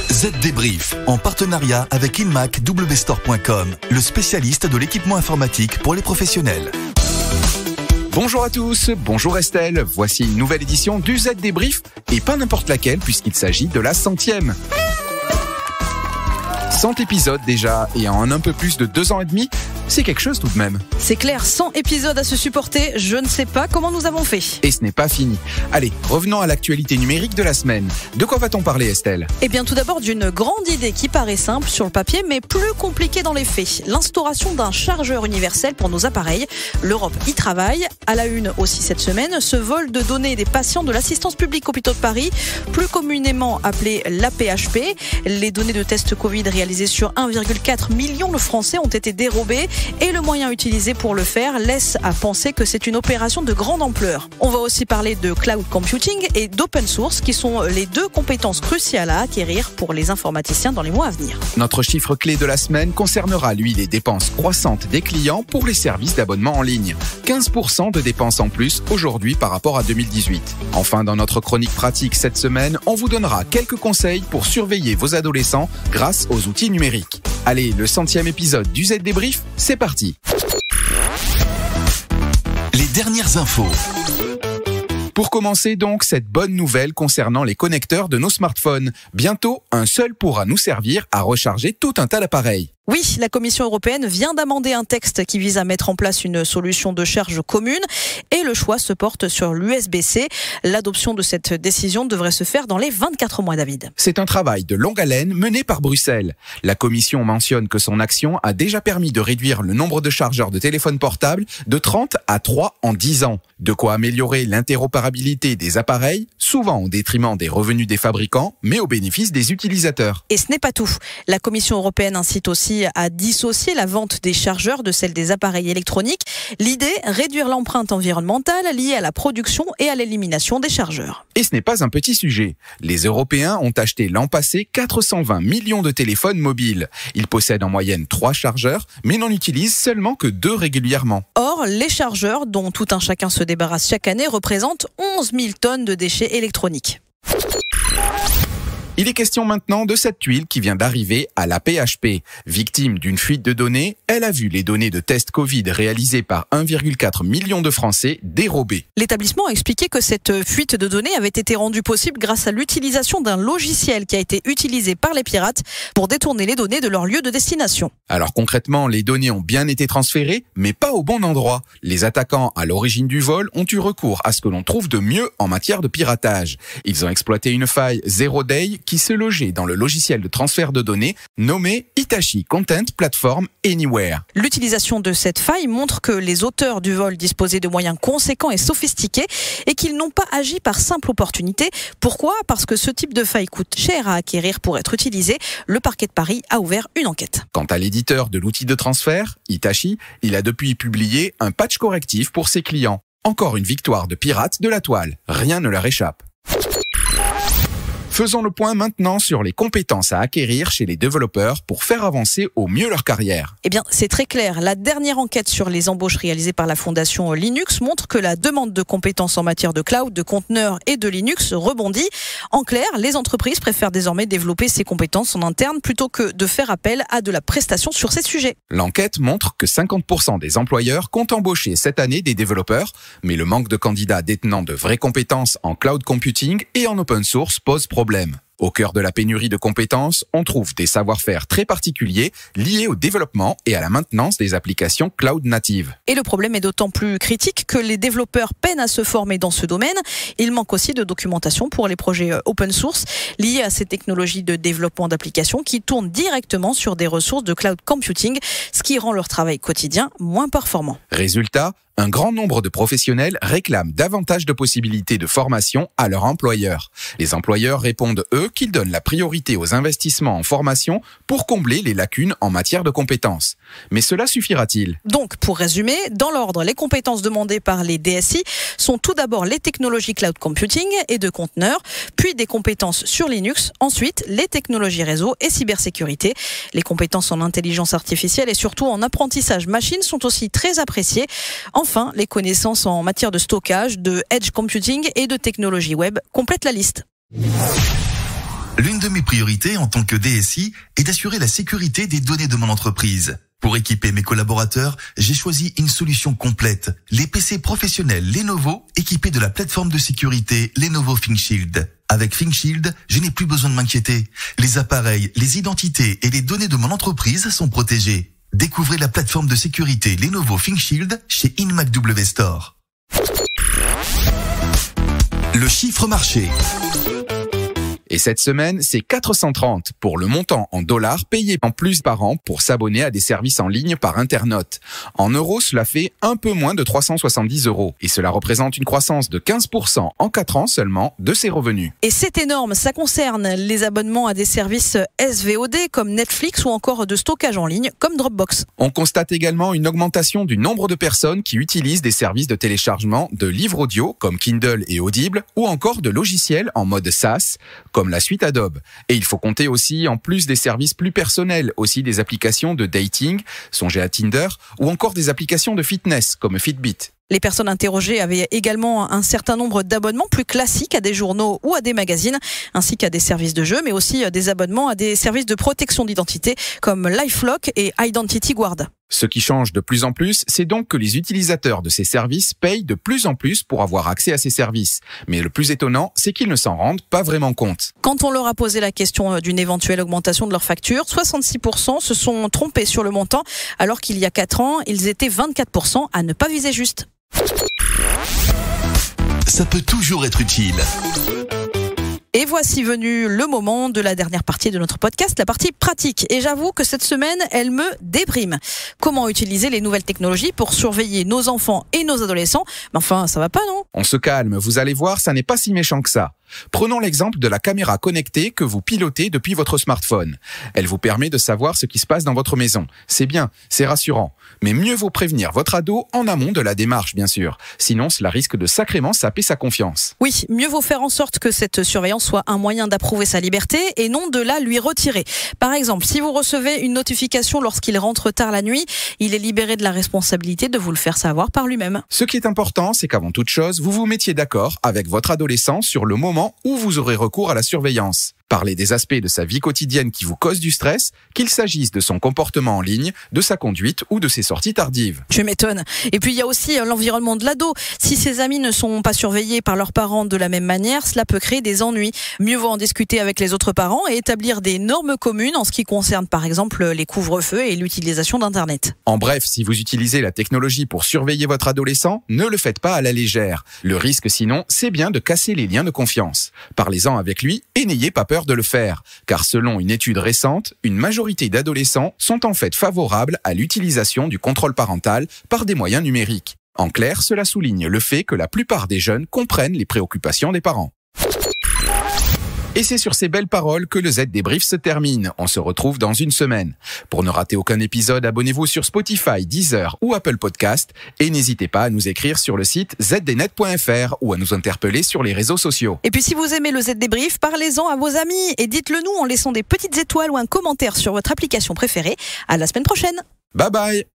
Z Débrief, en partenariat avec InmacWstore.com, le spécialiste de l'équipement informatique pour les professionnels. Bonjour à tous, bonjour Estelle, voici une nouvelle édition du Z Débrief, et pas n'importe laquelle puisqu'il s'agit de la 100e. 100 épisodes déjà, et en un peu plus de 2 ans et demi, c'est quelque chose tout de même. C'est clair, 100 épisodes à se supporter, je ne sais pas comment nous avons fait. Et ce n'est pas fini. Allez, revenons à l'actualité numérique de la semaine. De quoi va-t-on parler, Estelle ? Eh bien tout d'abord d'une grande idée qui paraît simple sur le papier, mais plus compliquée dans les faits. L'instauration d'un chargeur universel pour nos appareils. L'Europe y travaille. À la une aussi cette semaine, ce vol de données des patients de l'assistance publique hôpitaux de Paris, plus communément appelé l'AP-HP. Les données de tests Covid réalisées sur 1,4 million de Français ont été dérobées. Et le moyen utilisé pour le faire laisse à penser que c'est une opération de grande ampleur. On va aussi parler de cloud computing et d'open source qui sont les deux compétences cruciales à acquérir pour les informaticiens dans les mois à venir. Notre chiffre clé de la semaine concernera, lui, les dépenses croissantes des clients pour les services d'abonnement en ligne. 15% de dépenses en plus aujourd'hui par rapport à 2018. Enfin, dans notre chronique pratique cette semaine, on vous donnera quelques conseils pour surveiller vos adolescents grâce aux outils numériques. Allez, le 100e épisode du Z Débrief, c'est parti. Les dernières infos. Pour commencer donc, cette bonne nouvelle concernant les connecteurs de nos smartphones. Bientôt, un seul pourra nous servir à recharger tout un tas d'appareils. Oui, la Commission européenne vient d'amender un texte qui vise à mettre en place une solution de charge commune et le choix se porte sur l'USB-C. L'adoption de cette décision devrait se faire dans les 24 mois, David. C'est un travail de longue haleine mené par Bruxelles. La Commission mentionne que son action a déjà permis de réduire le nombre de chargeurs de téléphones portables de 30 à 3 en 10 ans. De quoi améliorer l'interopérabilité des appareils, souvent au détriment des revenus des fabricants, mais au bénéfice des utilisateurs. Et ce n'est pas tout. La Commission européenne incite aussi à dissocier la vente des chargeurs de celle des appareils électroniques. L'idée, réduire l'empreinte environnementale liée à la production et à l'élimination des chargeurs. Et ce n'est pas un petit sujet. Les Européens ont acheté l'an passé 420 millions de téléphones mobiles. Ils possèdent en moyenne 3 chargeurs, mais n'en utilisent seulement que 2 régulièrement. Or, les chargeurs, dont tout un chacun se débarrasse chaque année, représentent 11 000 tonnes de déchets électroniques. Il est question maintenant de cette tuile qui vient d'arriver à l'AP-HP. Victime d'une fuite de données, elle a vu les données de tests Covid réalisées par 1,4 million de Français dérobées. L'établissement a expliqué que cette fuite de données avait été rendue possible grâce à l'utilisation d'un logiciel qui a été utilisé par les pirates pour détourner les données de leur lieu de destination. Alors concrètement, les données ont bien été transférées, mais pas au bon endroit. Les attaquants à l'origine du vol ont eu recours à ce que l'on trouve de mieux en matière de piratage. Ils ont exploité une faille Zero Day qui se logeait dans le logiciel de transfert de données nommé Hitachi Content Platform Anywhere. L'utilisation de cette faille montre que les auteurs du vol disposaient de moyens conséquents et sophistiqués et qu'ils n'ont pas agi par simple opportunité. Pourquoi ? Parce que ce type de faille coûte cher à acquérir pour être utilisé. Le parquet de Paris a ouvert une enquête. Quant à l'éditeur de l'outil de transfert, Hitachi, il a depuis publié un patch correctif pour ses clients. Encore une victoire de pirates de la toile. Rien ne leur échappe. Faisons le point maintenant sur les compétences à acquérir chez les développeurs pour faire avancer au mieux leur carrière. Eh bien, c'est très clair. La dernière enquête sur les embauches réalisée par la fondation Linux montre que la demande de compétences en matière de cloud, de conteneurs et de Linux rebondit. En clair, les entreprises préfèrent désormais développer ces compétences en interne plutôt que de faire appel à de la prestation sur ces sujets. L'enquête montre que 50% des employeurs comptent embaucher cette année des développeurs, mais le manque de candidats détenant de vraies compétences en cloud computing et en open source pose problème. Au cœur de la pénurie de compétences, on trouve des savoir-faire très particuliers liés au développement et à la maintenance des applications cloud natives. Et le problème est d'autant plus critique que les développeurs peinent à se former dans ce domaine. Il manque aussi de documentation pour les projets open source liés à ces technologies de développement d'applications qui tournent directement sur des ressources de cloud computing, ce qui rend leur travail quotidien moins performant. Résultat, un grand nombre de professionnels réclament davantage de possibilités de formation à leur employeur. Les employeurs répondent, eux, qu'ils donnent la priorité aux investissements en formation pour combler les lacunes en matière de compétences. Mais cela suffira-t-il ? Donc, pour résumer, dans l'ordre, les compétences demandées par les DSI sont tout d'abord les technologies cloud computing et de conteneurs, puis des compétences sur Linux, ensuite les technologies réseau et cybersécurité. Les compétences en intelligence artificielle et surtout en apprentissage machine sont aussi très appréciées. Enfin, les connaissances en matière de stockage, de edge computing et de technologie web complètent la liste. L'une de mes priorités en tant que DSI est d'assurer la sécurité des données de mon entreprise. Pour équiper mes collaborateurs, j'ai choisi une solution complète. Les PC professionnels Lenovo équipés de la plateforme de sécurité Lenovo ThinkShield. Avec ThinkShield, je n'ai plus besoin de m'inquiéter. Les appareils, les identités et les données de mon entreprise sont protégés. Découvrez la plateforme de sécurité Lenovo ThinkShield chez Inmac W Store. Le chiffre marché. Et cette semaine, c'est 430 pour le montant en dollars payé en plus par an pour s'abonner à des services en ligne par internaute. En euros, cela fait un peu moins de 370 €. Et cela représente une croissance de 15% en 4 ans seulement de ses revenus. Et c'est énorme, ça concerne les abonnements à des services SVOD comme Netflix ou encore de stockage en ligne comme Dropbox. On constate également une augmentation du nombre de personnes qui utilisent des services de téléchargement de livres audio comme Kindle et Audible ou encore de logiciels en mode SaaS comme la suite Adobe. Et il faut compter aussi, en plus des services plus personnels, aussi des applications de dating, songez à Tinder, ou encore des applications de fitness comme Fitbit. Les personnes interrogées avaient également un certain nombre d'abonnements plus classiques à des journaux ou à des magazines, ainsi qu'à des services de jeux, mais aussi des abonnements à des services de protection d'identité comme LifeLock et Identity Guard. Ce qui change de plus en plus, c'est donc que les utilisateurs de ces services payent de plus en plus pour avoir accès à ces services. Mais le plus étonnant, c'est qu'ils ne s'en rendent pas vraiment compte. Quand on leur a posé la question d'une éventuelle augmentation de leur facture, 66% se sont trompés sur le montant, alors qu'il y a 4 ans, ils étaient 24% à ne pas viser juste. Ça peut toujours être utile. Et voici venu le moment de la dernière partie de notre podcast, la partie pratique. Et j'avoue que cette semaine, elle me déprime. Comment utiliser les nouvelles technologies pour surveiller nos enfants et nos adolescents? Mais enfin, ça va pas, non? On se calme, vous allez voir, ça n'est pas si méchant que ça. Prenons l'exemple de la caméra connectée que vous pilotez depuis votre smartphone. Elle vous permet de savoir ce qui se passe dans votre maison. C'est bien, c'est rassurant. Mais mieux vaut prévenir votre ado en amont de la démarche, bien sûr. Sinon, cela risque de sacrément saper sa confiance. Oui, mieux vaut faire en sorte que cette surveillance soit un moyen d'approuver sa liberté et non de la lui retirer. Par exemple, si vous recevez une notification lorsqu'il rentre tard la nuit, il est libéré de la responsabilité de vous le faire savoir par lui-même. Ce qui est important, c'est qu'avant toute chose, vous vous mettiez d'accord avec votre adolescent sur le moment où vous aurez recours à la surveillance. Parlez des aspects de sa vie quotidienne qui vous causent du stress, qu'il s'agisse de son comportement en ligne, de sa conduite ou de ses sorties tardives. Tu m'étonnes. Et puis il y a aussi l'environnement de l'ado. Si ses amis ne sont pas surveillés par leurs parents de la même manière, cela peut créer des ennuis. Mieux vaut en discuter avec les autres parents et établir des normes communes en ce qui concerne par exemple les couvre-feux et l'utilisation d'Internet. En bref, si vous utilisez la technologie pour surveiller votre adolescent, ne le faites pas à la légère. Le risque sinon, c'est bien de casser les liens de confiance. Parlez-en avec lui et n'ayez pas peur de le faire, car selon une étude récente, une majorité d'adolescents sont en fait favorables à l'utilisation du contrôle parental par des moyens numériques. En clair, cela souligne le fait que la plupart des jeunes comprennent les préoccupations des parents. Et c'est sur ces belles paroles que le Z Débrief se termine. On se retrouve dans une semaine. Pour ne rater aucun épisode, abonnez-vous sur Spotify, Deezer ou Apple Podcast. Et n'hésitez pas à nous écrire sur le site zdnet.fr ou à nous interpeller sur les réseaux sociaux. Et puis si vous aimez le Z Débrief, parlez-en à vos amis et dites-le nous en laissant des petites étoiles ou un commentaire sur votre application préférée. À la semaine prochaine. Bye bye.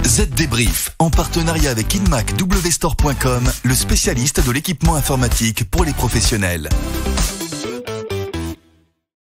Z Débrief, en partenariat avec Inmac WStore.com, le spécialiste de l'équipement informatique pour les professionnels.